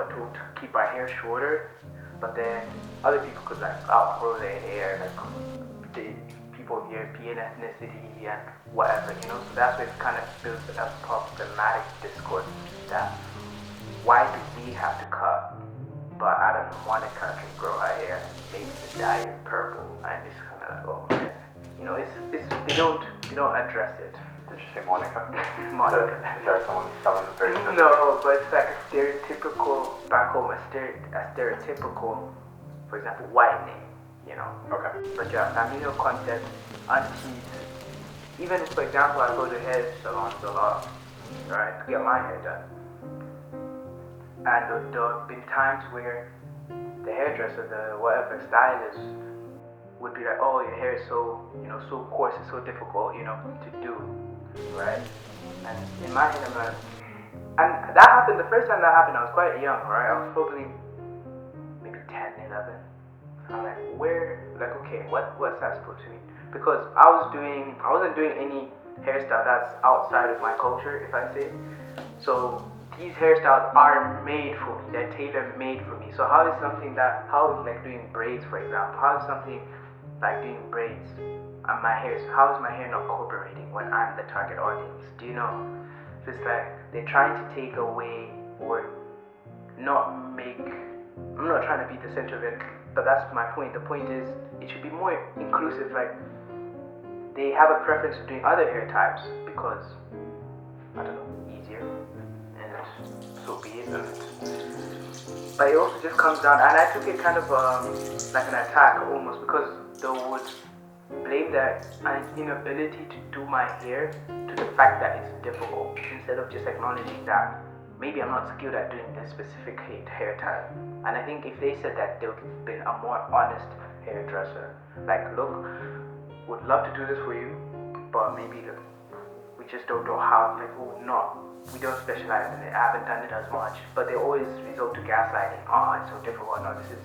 are told to keep our hair shorter, but then other people could like outgrow their hair, like the people of European ethnicity and whatever, So that's where it kind of builds a problematic discourse that why do we have to cut, but Adam and Monica can grow her hair, maybe the dye is purple, and it's kind of like, oh man, it's they don't address it. Did you say Monica? Monica. Is there someone selling the very No, but it's like a stereotypical back home, a stereotypical, for example, white name, Okay. But your familial concept, aunties, even for example, I go to hair salons a lot, right, to get my hair done. And there have been times where the hairdresser, the whatever stylist, would be like, oh, your hair is so, so coarse, it's so difficult, to do, right? And in my head, I'm like, and that happened, the first time that happened, I was quite young, right? I was probably maybe 10, 11. I'm like, okay, what's that supposed to mean? Because I wasn't doing any hairstyle that's outside of my culture, if I say. So these hairstyles are made for me, they're tailor-made for me. So how is like doing braids, for example, how is something like doing braids and how is my hair not cooperating when I'm the target audience? Do you know? So it's like they're trying to take away or not make, I'm not trying to be the center of it, but that's my point. The point is it should be more inclusive, like they have a preference for doing other hair types because, I don't know, easier, and so be it. But it also just comes down, and I took it kind of like an attack almost, because they would blame that inability to do my hair to the fact that it's difficult, instead of just acknowledging that maybe I'm not skilled at doing this specific hair type. And I think if they said that, they would have been a more honest hairdresser. Like, look, would love to do this for you, but maybe we just don't know how. Like, we don't specialize in it. I haven't done it as much. But they always resort to gaslighting. Oh, it's so difficult. No, this is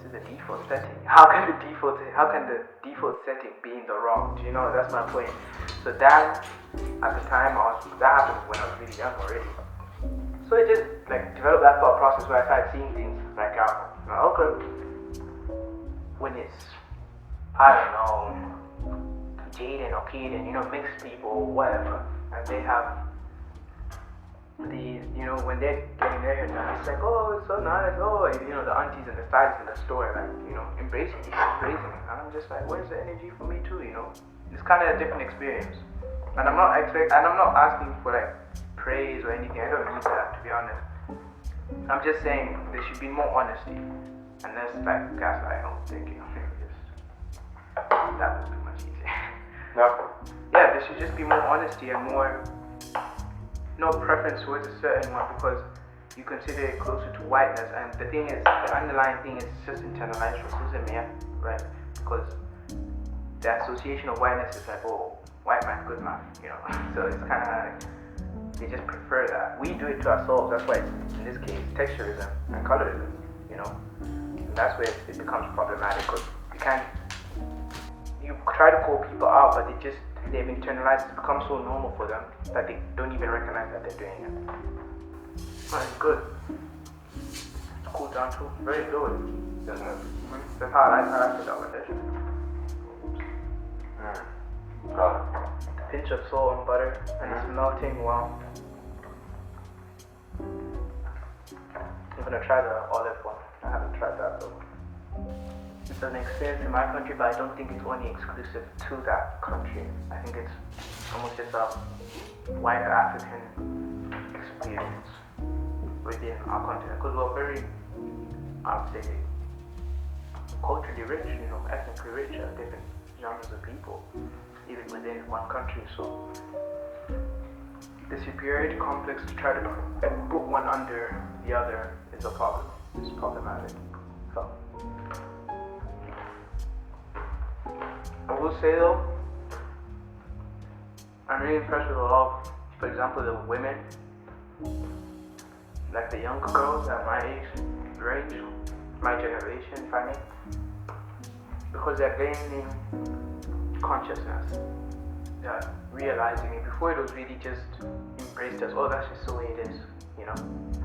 the default setting. How can the default setting be in the wrong? Do you know? That's my point. So that, at the time, that happened when I was really young already. So it just like developed that thought process where I started seeing things like, okay, when it's, I don't know, Jaden or Kaden, mixed people, whatever, and they have these, when they're getting their hair done, it's like, oh, it's so nice, oh, the aunties and the stylists in the store, like, embracing it, praising it, and I'm just like, where's the energy for me too, It's kind of a different experience, and I'm not asking for like praise or anything. I don't need that, to be honest. I'm just saying there should be more honesty, and that's like gaslight. I'm thinking, that was too much easier. No. Yeah, there should just be more honesty and more, no preference towards a certain one because you consider it closer to whiteness. And the thing is, the underlying thing is just internalized racism, yeah, right? Because the association of whiteness is like, oh, white man, good man, So it's kind of like, they just prefer that. We do it to ourselves. That's why it's, in this case, texturism and colorism, And that's where it becomes problematic because you try to call people out, but they've internalized, it's become so normal for them that they don't even recognize that they're doing it. Oh, it's good. It's cool down too. Very good. That's how I like it over there. Pinch of salt and butter, and it's melting well. I'm gonna try the olive one. I haven't tried that though. It's an experience in my country, but I don't think it's only exclusive to that country. I think it's almost just a wider African experience within our continent, because we're very, I would say, culturally rich, ethnically rich, different genres of people, even within one country. So the superiority complex to try to put one under the other is a problem. It's problematic. So I will say though, I'm really impressed with a lot of, for example, the women, like the younger girls at my age range, my generation, if I may, because they're gaining consciousness. They're realizing it. Before it was really just embraced as, oh, that's just the way it is,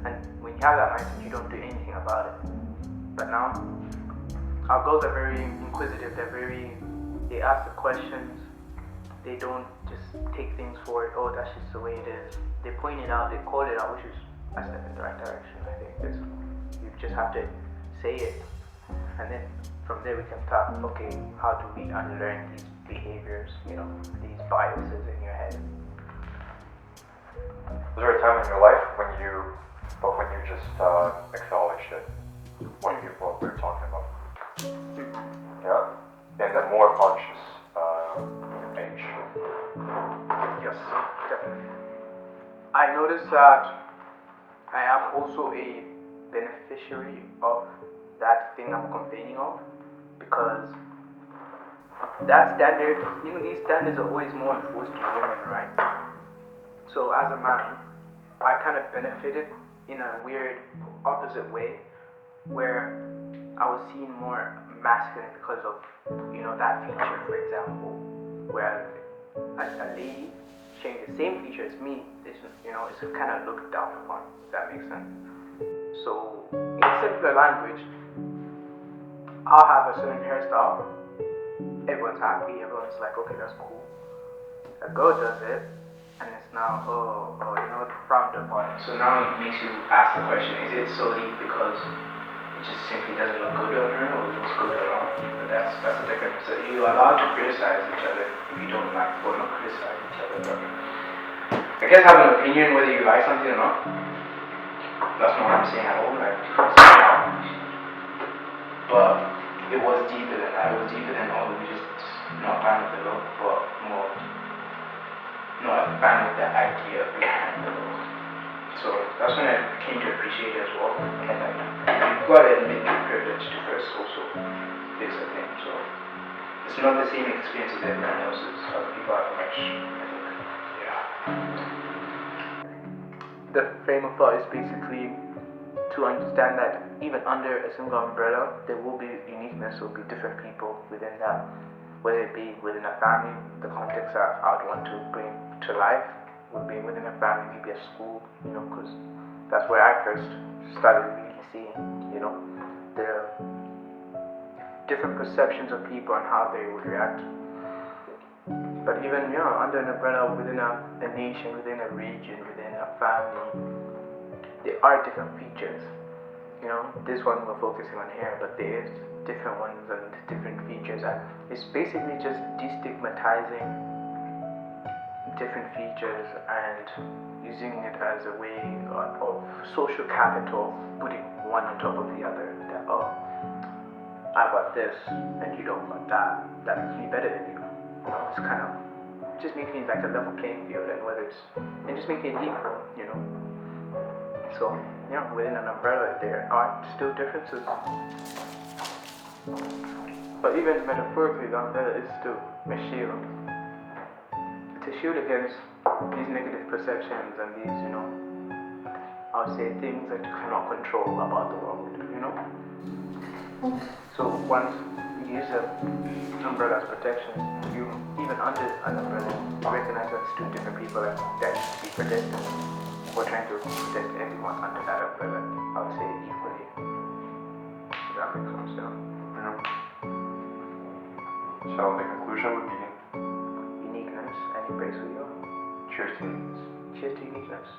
And when you have that mindset, you don't do anything about it. But now, our girls are very inquisitive. They ask the questions. They don't just take things for it. Oh, that's just the way it is. They point it out. They call it out, which is a step in the right direction. I think you just have to say it, and then from there we can talk. Okay, how do we unlearn these behaviors? These biases in your head. Was there a time in your life when you just acknowledged it? What people were talking about? Yeah, in a more conscious age. Yes, definitely. I noticed that I am also a beneficiary of that thing I'm complaining of, because that standard, these standards are always more enforced on women, right? So as a man, I kind of benefited in a weird opposite way, where I was seen more masculine because of, that feature, for example. Whereas a lady sharing the same feature as me, it's kind of looked down upon, if that makes sense. So, in simpler language, I'll have a certain hairstyle, everyone's happy, everyone's like, okay, that's cool. A girl does it, and it's now, frowned upon. So now it makes you ask the question, is it solely because it just simply doesn't look good on her, or it looks good at all? But that's a different, so you're allowed to criticize each other if you don't like, or not criticize each other, but I guess have an opinion whether you like something or not. That's not what I'm saying at all, but it was deeper than that. It was deeper than all, we just not a fan of the look, but more not a fan of the idea behind the look. So that's when I came to appreciate it as well. And you've got to admit your privilege to first also fix a thing. So it's not the same experience as everyone else's. Other people have much, I think, The frame of thought is basically to understand that even under a single umbrella, there will be uniqueness, there will be different people within that. Whether it be within a family, the context that I would want to bring to life would be within a family, maybe a school, because that's where I first started really seeing, the different perceptions of people and how they would react. But even, under an umbrella, within a nation, within a region, within a family, there are different features. This one we're focusing on here, but there is different ones and different features, and it's basically just destigmatizing different features and using it as a way of social capital, putting one on top of the other. That, I got this and you don't got that. That makes me better than you. It's kind of just making it like a level playing field, and just making it equal. So, within an umbrella, there are still differences. But even metaphorically, the umbrella is still a shield. It's a shield against these negative perceptions and these, I would say things that you cannot control about the world, So once you use an umbrella as protection, you, even under an umbrella, you recognize that it's two different people that need to be protected. We're trying to protect everyone under that umbrella, I would say equally. Does that make sense? Yeah. So the conclusion would be uniqueness and embrace who you are. Cheers to uniqueness. Cheers to uniqueness.